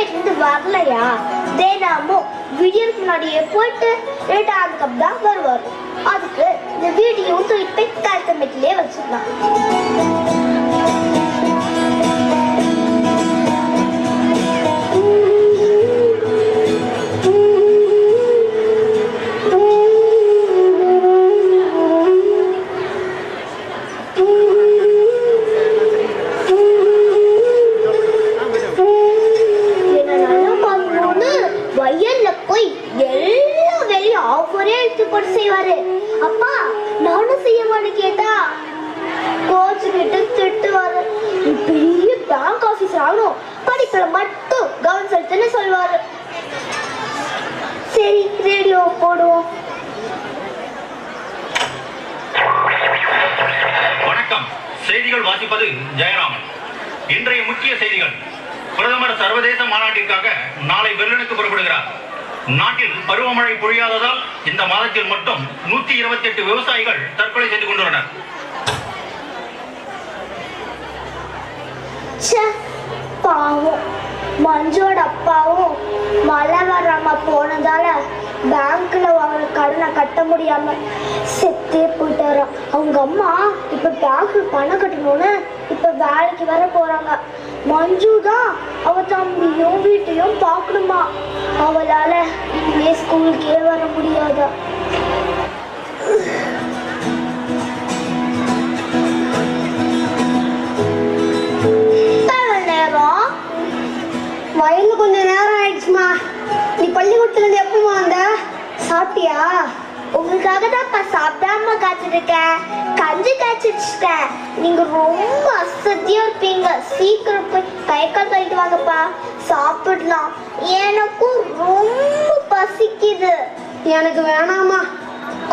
College இருந்து வரலையா? தினமும் வீடியோக்கு முன்னாடியே போயிட்டு லேட் ஆனதுக்கு தான் வருவார். அதுக்கு இந்த வீடியோ தூக்கிட்டு போய் கல்கமேட்டிலே வச்சிடலாம். அப்பா நானும் செய்ய மாட்டேன் கேட்டா கோச்சு கிட்ட திட்டுவாரு. பெரிய பேங்க் ஆபீசர் ஆகணும், படிப்புல மட்டும் கவனம் செலுத்துன்னு சொல்லுவாரு. சரி ரேடியோ போடுவோம். வணக்கம். செய்திகள் வாசிப்பது ஜெயராமன். இன்றைய முக்கிய செய்திகள். பிரதமர் சர்வதேச மாநாட்டிற்காக நாளை பெர்லினுக்கு புறப்படுகிறார். நாட்டில் பருவமழை பொழியாததால் இந்த மாதத்தில் மட்டும் 128 விவசாயிகள் தற்கொலை செய்து கொண்டுள்ளனர். பாவம் மஞ்சோட அப்பாவும் மழை வராம போனதால பேங்க்ல வாங்கின கடனை கட்ட முடியாம செத்தே போயிட்டாராம். அவங்க அம்மா இப்ப பேங்க்ல பணம் கட்டணும்னு இப்ப வேலைக்கு வர போறாங்க. மஞ்சு தான் அவ தம்பியும் வீட்டையும் பார்க்கணுமா. அவளால இனிமே ஸ்கூலுக்கே வர முடியாதா? வயல்ல கொஞ்சம் நேரம் ஆயிடுச்சுமா. நீ பள்ளிக்கூடத்துல இருந்து எப்பமா வந்த? சாப்பிட்டியா? உங்களுக்காக தான் சாப்பிடாம காத்துருக்கேன். கஞ்சி காய்ச்சி வச்சுட்டேன். நீங்க ரொம்ப அசதியா இருப்பீங்க. சீக்கிரம் போய் கை கால் கழிட்டு வாங்கப்பா, சாப்பிடலாம். எனக்கும் ரொம்ப பசிக்குது. எனக்கு வேணாமா,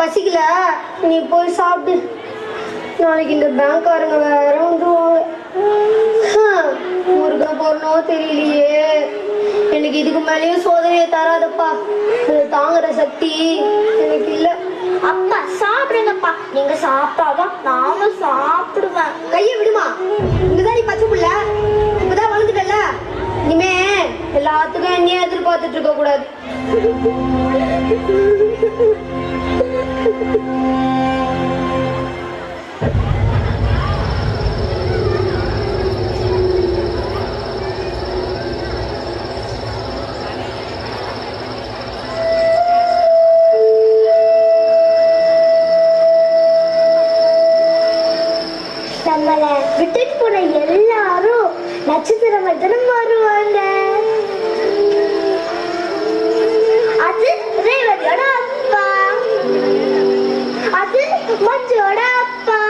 பசிக்கல. நீ போய் சாப்பிடு. நாளைக்கு இந்த பேங்க்காரங்க வேற வந்துருவாங்க. முருகா போறனோ தெரியலையே. எனக்கு இதுக்கு மேலேயும் சோதனையை தராதப்பா. தாங்குற சக்தி எனக்கு இல்ல. அப்பா சாப்பிடுங்கப்பா. நீங்க சாப்பிட்டாதான் நானும் சாப்பிடுவேன். கைய விடுமா. இங்கதான் நீ பச்சை புள்ள, இப்பதான் வளர்ந்துட்டல. இனிமே எல்லாத்துக்கும் என்னையே எதிர்பார்த்துட்டு இருக்க கூடாது. நம்மளை விட்டுட்டு போன எல்லாரும் நட்சத்திரம் தினம் வருவாங்க. அது ரேவதியோட அப்பா, அது மஞ்சோட அப்பா,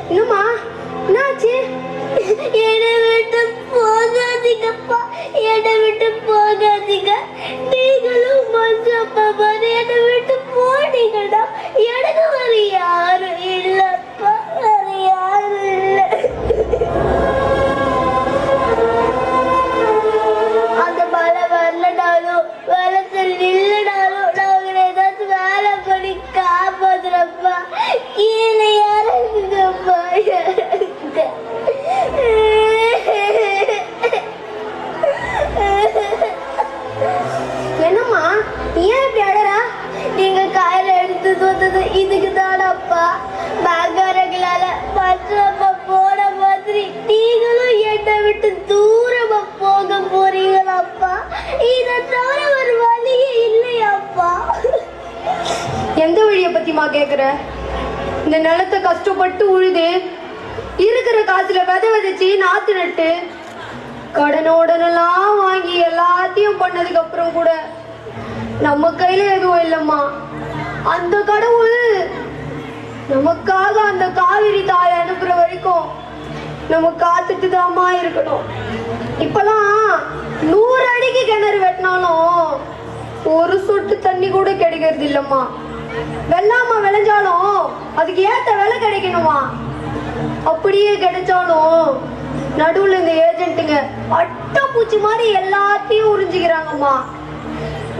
என்னம்மா என்னாச்சு? என்னை விட்டு போகாதீங்கப்பா, என்னை விட்டு போகாதீங்க. நீங்களும் மஞ்சு அப்பா மாதிரி என்னை விட்டு போனீங்கன்னா எனக்கு வேறு யாரும் இல்லப்பா, வேறு யாரும் இல்லை. அந்த மழை வரலனாலும் வரத்தில் இல்லைனாலும் நாங்கள் ஏதாச்சும் வேலை பண்ணி காப்பாத்துறப்பா. கீழே இறங்குங்கப்பா, இறங்குங்க. என்னம்மா ஏன் இப்படி அழறா? நீங்க கையில எடுத்து தோத்தது இதுக்கு தானப்பா. பேங்காரங்களால மற்றப்பா போன மாதிரி நீங்களும் என்னை விட்டு தூரமா போக போறீங்களாப்பா. இதை தவிர ஒரு வழியே இல்லையாப்பா. எந்த வழியை பத்திமா கேக்குற? இந்த நிலத்தை கஷ்டப்பட்டு உழுது இருக்கிற காசுல விதை விதைச்சு நாத்து நட்டு கடனோடனெல்லாம் வாங்கி எல்லாத்தையும் பண்ணதுக்கு அப்புறம் கூட நம்ம கையில எதுவும் இல்லம்மா. அந்த கடவுள் நமக்காக அந்த காவிரி தாயை அனுப்புற வரைக்கும் நம்ம காத்துட்டு தாமா இருக்கணும். இப்பெல்லாம் 100 அடிக்கு கிணறு வெட்டினாலும் ஒரு சொட்டு தண்ணி கூட கிடைக்கிறது இல்லம்மா. வெள்ளாம விளைஞ்சாலும் அதுக்கு ஏத்த விலை கிடைக்கணுமா? அப்படியே கிடைச்சாலும் நடுவுல இந்த ஏஜென்ட்டுங்க அட்டைப்பூச்சி மாதிரி எல்லாத்தையும் உறிஞ்சிக்கிறாங்கம்மா.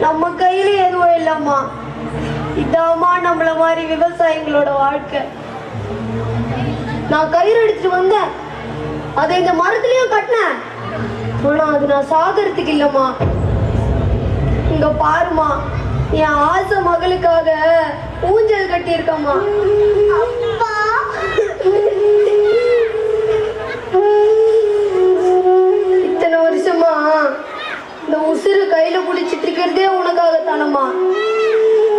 நம்ம கையில எதுவும் இல்லம்மா. இதாம்மா நம்மள மாதிரி விவசாயிகளோட வாழ்க்கை. நான் கயிறு எடுத்துட்டு வந்தேன், அதை இந்த மரத்துலயும் கட்டினேன். ஆனா அது நான் சாகறதுக்கு இல்லம்மா. இங்க பாருமா, என் ஆசை மகளுக்காக ஊஞ்சல் கட்டி இருக்கம்மா. அப்பா, இத்தனை வருஷமா இந்த உசுறு கையில குளிச்சிட்டு இருக்கிறதே உனக்காகத்தானம்மா.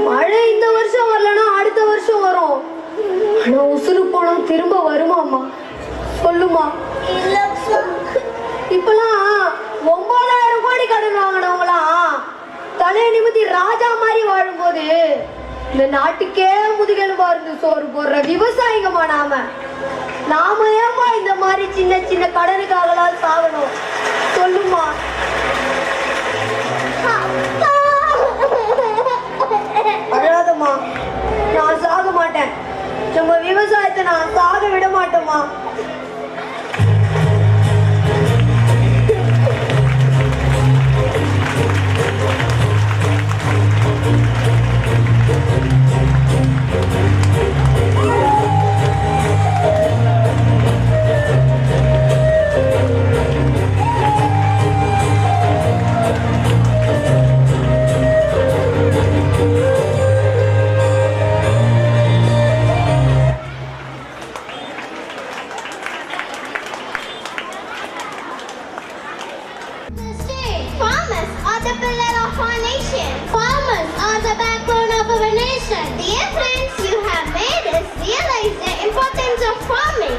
மழை இந்த வருஷம் வரலன்னா அடுத்த வருஷம் வரும். ஆனா உசுறு போனோம் திரும்ப வருமாம்மா? சொல்லுமா. இல்லப்பா. இப்பெல்லாம் 9,000 கோடி கடன் வாங்கினவங்களாம் தலையை நிமித்தி ராஜா மாதிரி வாழும்போது இந்த நாட்டுக்கே முதுகெலும்பா இருந்து சோறு போடுற விவசாயிங்கம்மா நாம ஏமா இந்த மாதிரி சின்ன சின்ன கடனுக்காகலாம் சாகணும்? சொல்லுமா. அழாதம்மா, நான் சாக மாட்டேன். நம்ம விவசாயத்தை நான் சாக விட மாட்டோமா. Farmers are the pillar of our nation. Farmers are the backbone of our nation. Dear friends, you have made us realize the importance of farming.